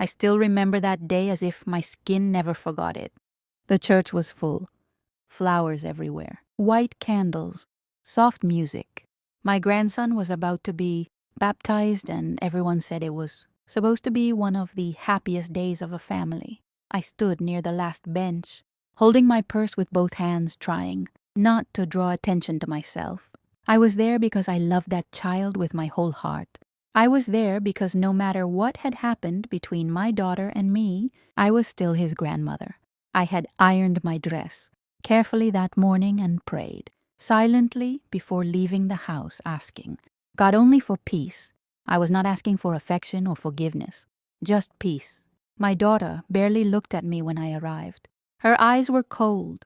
I still remember that day as if my skin never forgot it. The church was full. Flowers everywhere. White candles. Soft music. My grandson was about to be baptized, and everyone said it was supposed to be one of the happiest days of a family. I stood near the last bench, holding my purse with both hands, trying not to draw attention to myself. I was there because I loved that child with my whole heart. I was there because no matter what had happened between my daughter and me, I was still his grandmother. I had ironed my dress carefully that morning and prayed silently before leaving the house, asking God only for peace. I was not asking for affection or forgiveness, just peace. My daughter barely looked at me when I arrived. Her eyes were cold,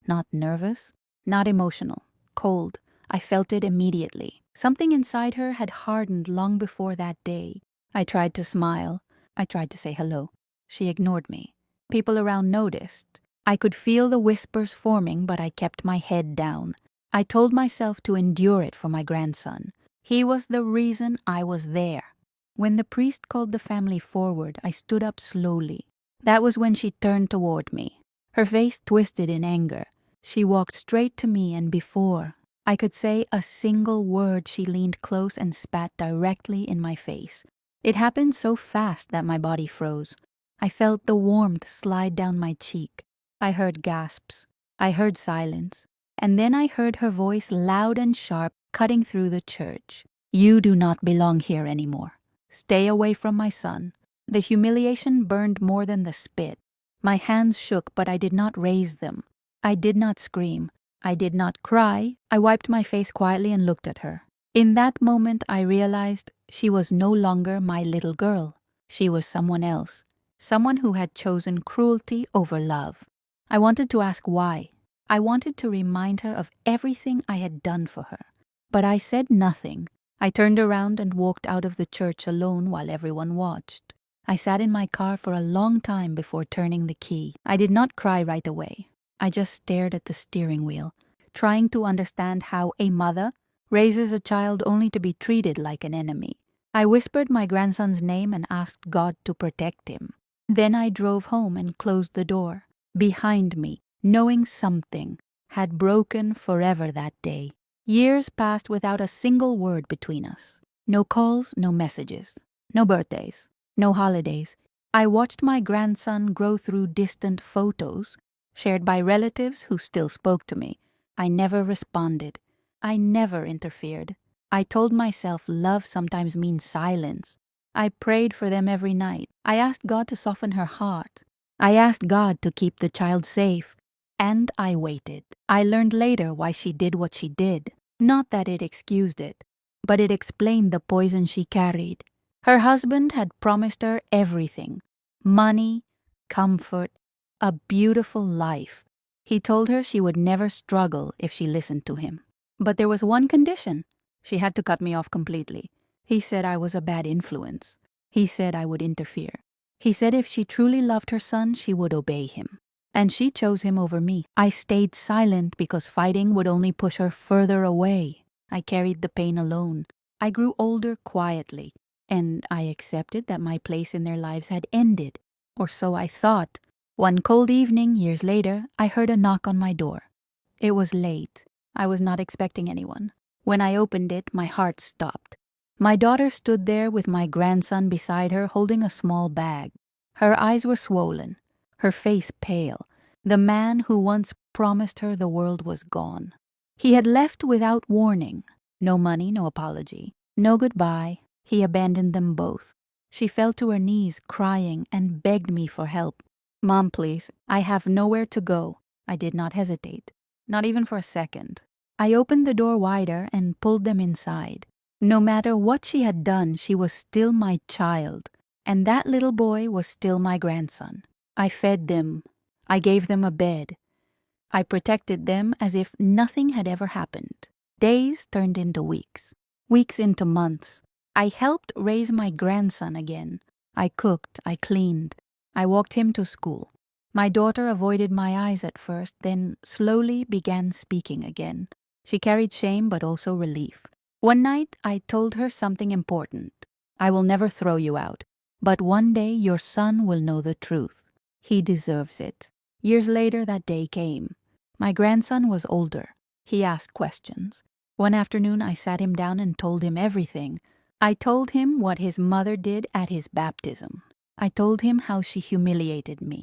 not nervous, not emotional, cold. I felt it immediately. Something inside her had hardened long before that day. I tried to smile. I tried to say hello. She ignored me. People around noticed. I could feel the whispers forming, but I kept my head down. I told myself to endure it for my grandson. He was the reason I was there. When the priest called the family forward, I stood up slowly. That was when she turned toward me. Her face twisted in anger. She walked straight to me, and before I could say a single word, she leaned close and spat directly in my face. It happened so fast that my body froze. I felt the warmth slide down my cheek. I heard gasps. I heard silence. And then I heard her voice loud and sharp, cutting through the church. You do not belong here anymore. Stay away from my son. The humiliation burned more than the spit. My hands shook, but I did not raise them. I did not scream. I did not cry. I wiped my face quietly and looked at her. In that moment, I realized she was no longer my little girl. She was someone else. Someone who had chosen cruelty over love. I wanted to ask why. I wanted to remind her of everything I had done for her. But I said nothing. I turned around and walked out of the church alone while everyone watched. I sat in my car for a long time before turning the key. I did not cry right away. I just stared at the steering wheel, trying to understand how a mother raises a child only to be treated like an enemy. I whispered my grandson's name and asked God to protect him. Then I drove home and closed the door behind me, knowing something had broken forever that day. Years passed without a single word between us. No calls, no messages, no birthdays, no holidays. I watched my grandson grow through distant photos, shared by relatives who still spoke to me. I never responded. I never interfered. I told myself love sometimes means silence. I prayed for them every night. I asked God to soften her heart. I asked God to keep the child safe. And I waited. I learned later why she did what she did. Not that it excused it, but it explained the poison she carried. Her husband had promised her everything: money, comfort, a beautiful life. He told her she would never struggle if she listened to him. But there was one condition. She had to cut me off completely. He said I was a bad influence. He said I would interfere. He said if she truly loved her son, she would obey him. And she chose him over me. I stayed silent because fighting would only push her further away. I carried the pain alone. I grew older quietly, and I accepted that my place in their lives had ended, or so I thought. One cold evening, years later, I heard a knock on my door. It was late. I was not expecting anyone. When I opened it, my heart stopped. My daughter stood there with my grandson beside her, holding a small bag. Her eyes were swollen, her face pale. The man who once promised her the world was gone. He had left without warning. No money, no apology, no goodbye. He abandoned them both. She fell to her knees, crying, and begged me for help. Mom, please, I have nowhere to go. I did not hesitate, not even for a second. I opened the door wider and pulled them inside. No matter what she had done, she was still my child, and that little boy was still my grandson. I fed them. I gave them a bed. I protected them as if nothing had ever happened. Days turned into weeks, weeks into months. I helped raise my grandson again. I cooked, I cleaned, I walked him to school. My daughter avoided my eyes at first, then slowly began speaking again. She carried shame but also relief. One night I told her something important. I will never throw you out, But one day your son will know the truth. He deserves it." Years later, that day came. My grandson was older. He asked questions. One afternoon, I sat him down and told him everything. I told him what his mother did at his baptism. I told him how she humiliated me.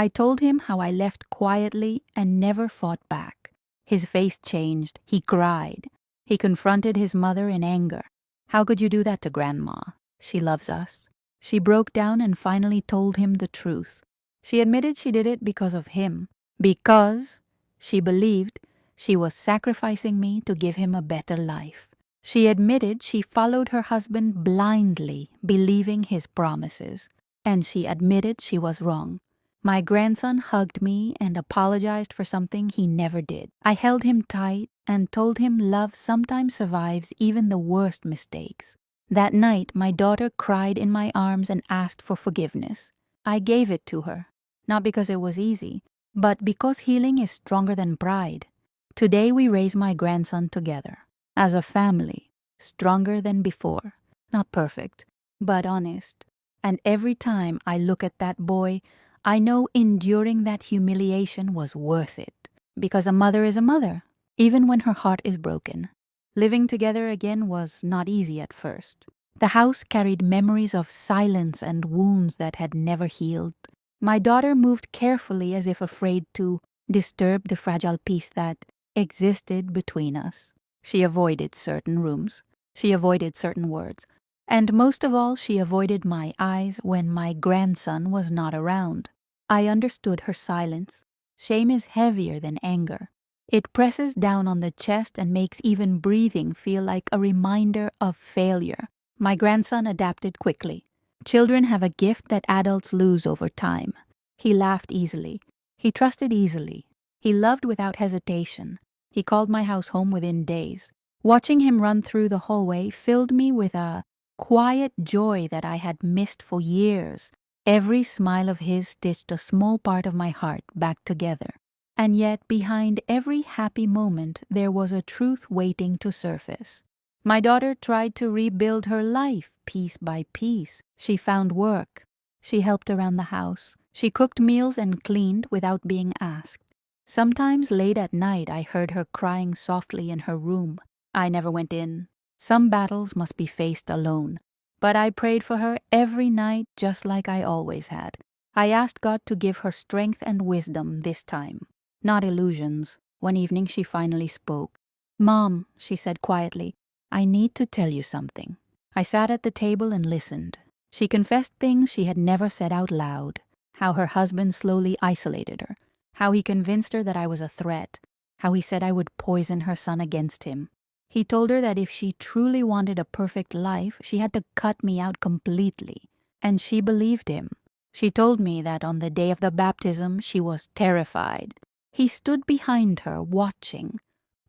I told him how I left quietly and never fought back. His face changed. He cried. He confronted his mother in anger. "How could you do that to Grandma? She loves us." She broke down and finally told him the truth. She admitted she did it because of him, because she believed she was sacrificing me to give him a better life. She admitted she followed her husband blindly, believing his promises. And she admitted she was wrong. My grandson hugged me and apologized for something he never did. I held him tight and told him love sometimes survives even the worst mistakes. That night, my daughter cried in my arms and asked for forgiveness. I gave it to her, not because it was easy, but because healing is stronger than pride. Today we raise my grandson together, as a family, stronger than before. Not perfect, but honest. And every time I look at that boy, I know enduring that humiliation was worth it. Because a mother is a mother, even when her heart is broken. Living together again was not easy at first. The house carried memories of silence and wounds that had never healed. My daughter moved carefully as if afraid to disturb the fragile peace that existed between us. She avoided certain rooms. She avoided certain words. And most of all, she avoided my eyes when my grandson was not around. I understood her silence. Shame is heavier than anger. It presses down on the chest and makes even breathing feel like a reminder of failure. My grandson adapted quickly. Children have a gift that adults lose over time. He laughed easily. He trusted easily. He loved without hesitation. He called my house home within days. Watching him run through the hallway filled me with a quiet joy that I had missed for years. Every smile of his stitched a small part of my heart back together. And yet, behind every happy moment, there was a truth waiting to surface. My daughter tried to rebuild her life piece by piece. She found work. She helped around the house. She cooked meals and cleaned without being asked. Sometimes late at night, I heard her crying softly in her room. I never went in. Some battles must be faced alone. But I prayed for her every night just like I always had. I asked God to give her strength and wisdom this time, not illusions. One evening she finally spoke. "Mom," she said quietly, "I need to tell you something." I sat at the table and listened. She confessed things she had never said out loud. How her husband slowly isolated her. How he convinced her that I was a threat. How he said I would poison her son against him. He told her that if she truly wanted a perfect life, she had to cut me out completely. And she believed him. She told me that on the day of the baptism, she was terrified. He stood behind her, watching,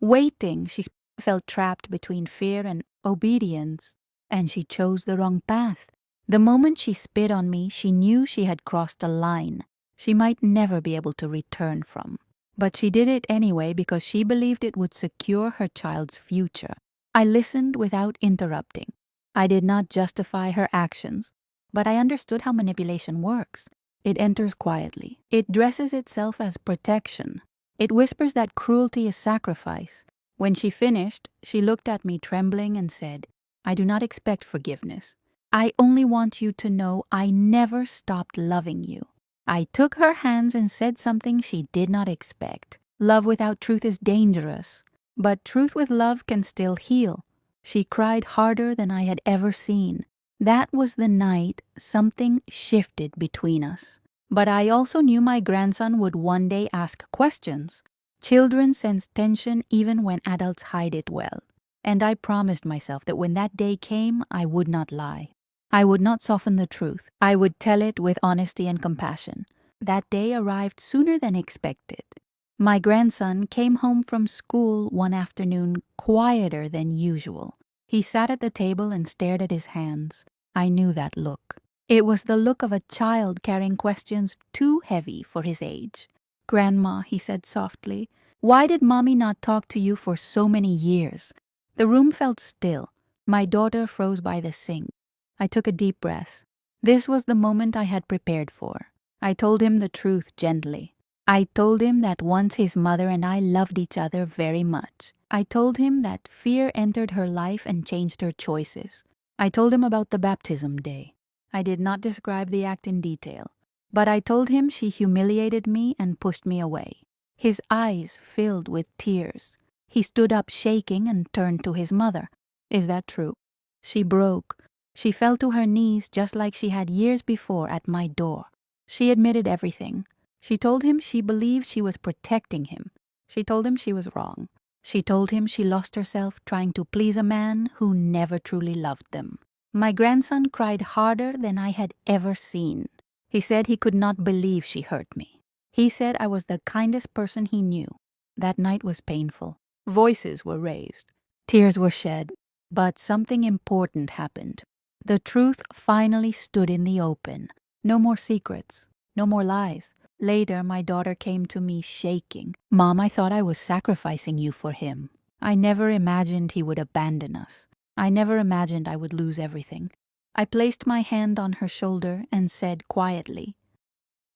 waiting. She felt trapped between fear and obedience, and she chose the wrong path. The moment she spit on me, she knew she had crossed a line she might never be able to return from. But she did it anyway because she believed it would secure her child's future. I listened without interrupting. I did not justify her actions, but I understood how manipulation works. It enters quietly. It dresses itself as protection. It whispers that cruelty is sacrifice. When she finished, she looked at me trembling and said, "I do not expect forgiveness. I only want you to know I never stopped loving you." I took her hands and said something she did not expect. Love without truth is dangerous, but truth with love can still heal. She cried harder than I had ever seen. That was the night something shifted between us. But I also knew my grandson would one day ask questions. Children sense tension even when adults hide it well. And I promised myself that when that day came, I would not lie. I would not soften the truth. I would tell it with honesty and compassion. That day arrived sooner than expected. My grandson came home from school one afternoon quieter than usual. He sat at the table and stared at his hands. I knew that look. It was the look of a child carrying questions too heavy for his age. "Grandma," he said softly, "why did Mommy not talk to you for so many years?" The room felt still. My daughter froze by the sink. I took a deep breath. This was the moment I had prepared for. I told him the truth gently. I told him that once his mother and I loved each other very much. I told him that fear entered her life and changed her choices. I told him about the baptism day. I did not describe the act in detail, but I told him she humiliated me and pushed me away. His eyes filled with tears. He stood up shaking and turned to his mother. "Is that true?" She broke. She fell to her knees just like she had years before at my door. She admitted everything. She told him she believed she was protecting him. She told him she was wrong. She told him she lost herself trying to please a man who never truly loved them. My grandson cried harder than I had ever seen. He said he could not believe she hurt me. He said I was the kindest person he knew. That night was painful. Voices were raised. Tears were shed. But something important happened. The truth finally stood in the open. No more secrets. No more lies. Later, my daughter came to me shaking. "Mom, I thought I was sacrificing you for him. I never imagined he would abandon us. I never imagined I would lose everything." I placed my hand on her shoulder and said quietly,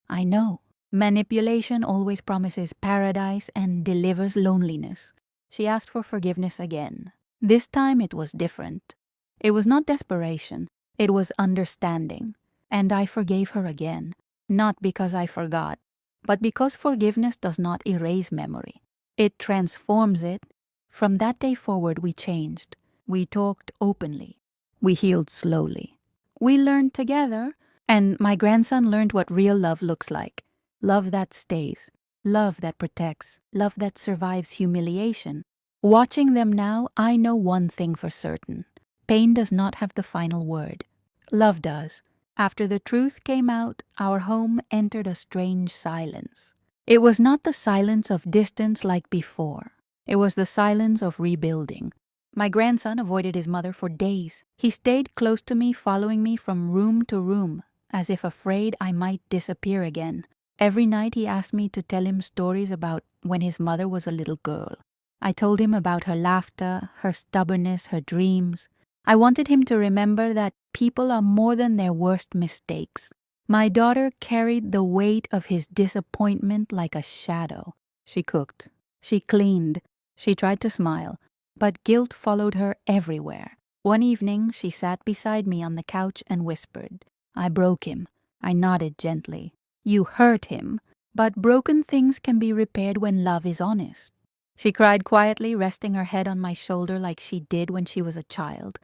"I know. Manipulation always promises paradise and delivers loneliness." She asked for forgiveness again. This time it was different. It was not desperation. It was understanding. And I forgave her again. Not because I forgot, but because forgiveness does not erase memory. It transforms it. From that day forward, we changed. We talked openly. We healed slowly. We learned together, and my grandson learned what real love looks like. Love that stays. Love that protects. Love that survives humiliation. Watching them now, I know one thing for certain. Pain does not have the final word. Love does. After the truth came out, our home entered a strange silence. It was not the silence of distance like before. It was the silence of rebuilding. My grandson avoided his mother for days. He stayed close to me, following me from room to room, as if afraid I might disappear again. Every night he asked me to tell him stories about when his mother was a little girl. I told him about her laughter, her stubbornness, her dreams. I wanted him to remember that people are more than their worst mistakes. My daughter carried the weight of his disappointment like a shadow. She cooked. She cleaned. She tried to smile. But guilt followed her everywhere. One evening, she sat beside me on the couch and whispered. "I broke him." I nodded gently. "You hurt him. But broken things can be repaired when love is honest." She cried quietly, resting her head on my shoulder like she did when she was a child.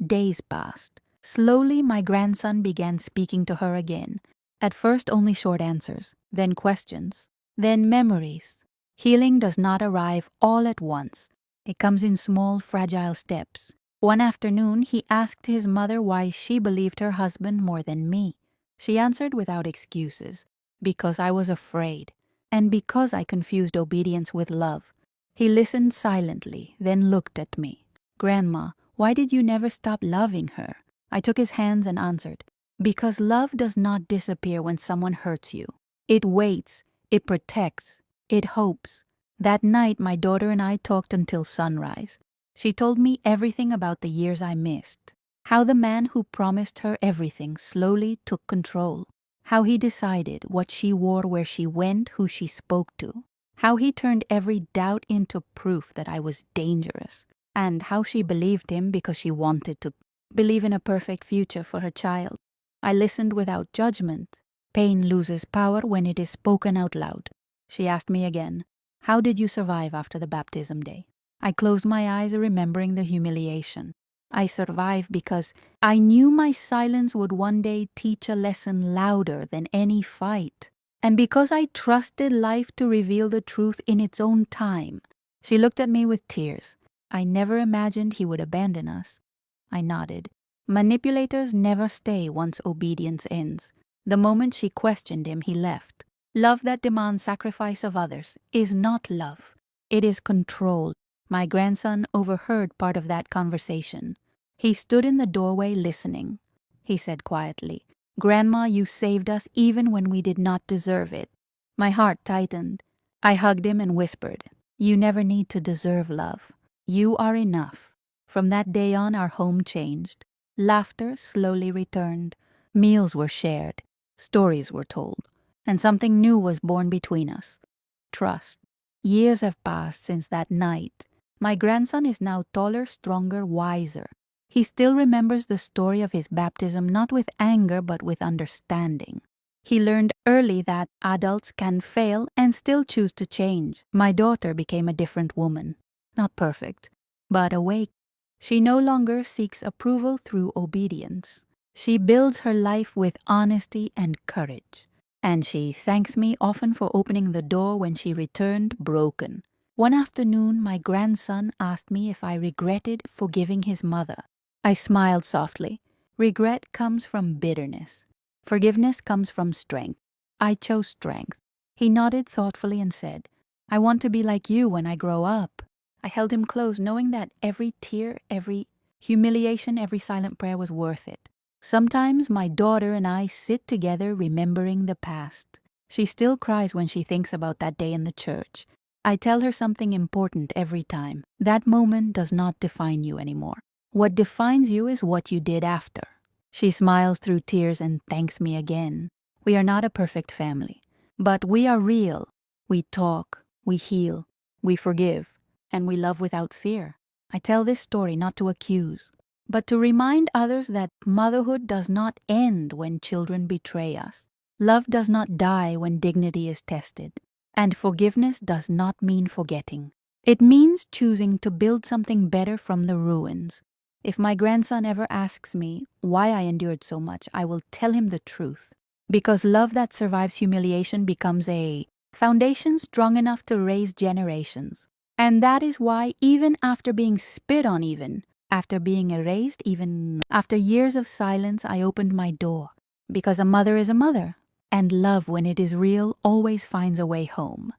Days passed. Slowly, my grandson began speaking to her again. At first, only short answers, then questions, then memories. Healing does not arrive all at once. It comes in small, fragile steps. One afternoon, he asked his mother why she believed her husband more than me. She answered without excuses, "Because I was afraid, and because I confused obedience with love." He listened silently, then looked at me. "Grandma, why did you never stop loving her?" I took his hands and answered, "Because love does not disappear when someone hurts you. It waits, it protects, it hopes." That night, my daughter and I talked until sunrise. She told me everything about the years I missed. How the man who promised her everything slowly took control. How he decided what she wore, where she went, who she spoke to. How he turned every doubt into proof that I was dangerous. And how she believed him because she wanted to believe in a perfect future for her child. I listened without judgment. Pain loses power when it is spoken out loud. She asked me again, "How did you survive after the baptism day?" I closed my eyes, remembering the humiliation. I survived because I knew my silence would one day teach a lesson louder than any fight. And because I trusted life to reveal the truth in its own time. She looked at me with tears. "I never imagined he would abandon us." I nodded. Manipulators never stay once obedience ends. The moment she questioned him, he left. Love that demands sacrifice of others is not love. It is control. My grandson overheard part of that conversation. He stood in the doorway listening. He said quietly, "Grandma, you saved us even when we did not deserve it." My heart tightened. I hugged him and whispered, "You never need to deserve love. You are enough." From that day on, our home changed. Laughter slowly returned. Meals were shared, stories were told, and something new was born between us. Trust. Years have passed since that night. My grandson is now taller, stronger, wiser. He still remembers the story of his baptism not with anger but with understanding. He learned early that adults can fail and still choose to change. My daughter became a different woman. Not perfect, but awake. She no longer seeks approval through obedience. She builds her life with honesty and courage. And she thanks me often for opening the door when she returned broken. One afternoon, my grandson asked me if I regretted forgiving his mother. I smiled softly. Regret comes from bitterness. Forgiveness comes from strength. I chose strength. He nodded thoughtfully and said, I want to be like you when I grow up. I held him close, knowing that every tear, every humiliation, every silent prayer was worth it. Sometimes my daughter and I sit together remembering the past. She still cries when she thinks about that day in the church. I tell her something important every time. That moment does not define you anymore. What defines you is what you did after. She smiles through tears and thanks me again. We are not a perfect family, but we are real. We talk, we heal, we forgive, and we love without fear. I tell this story not to accuse, but to remind others that motherhood does not end when children betray us. Love does not die when dignity is tested, and forgiveness does not mean forgetting. It means choosing to build something better from the ruins. If my grandson ever asks me why I endured so much, I will tell him the truth. Because love that survives humiliation becomes a foundation strong enough to raise generations. And that is why, even after being spit on, even after being erased, even after years of silence, I opened my door. Because a mother is a mother, and love, when it is real, always finds a way home.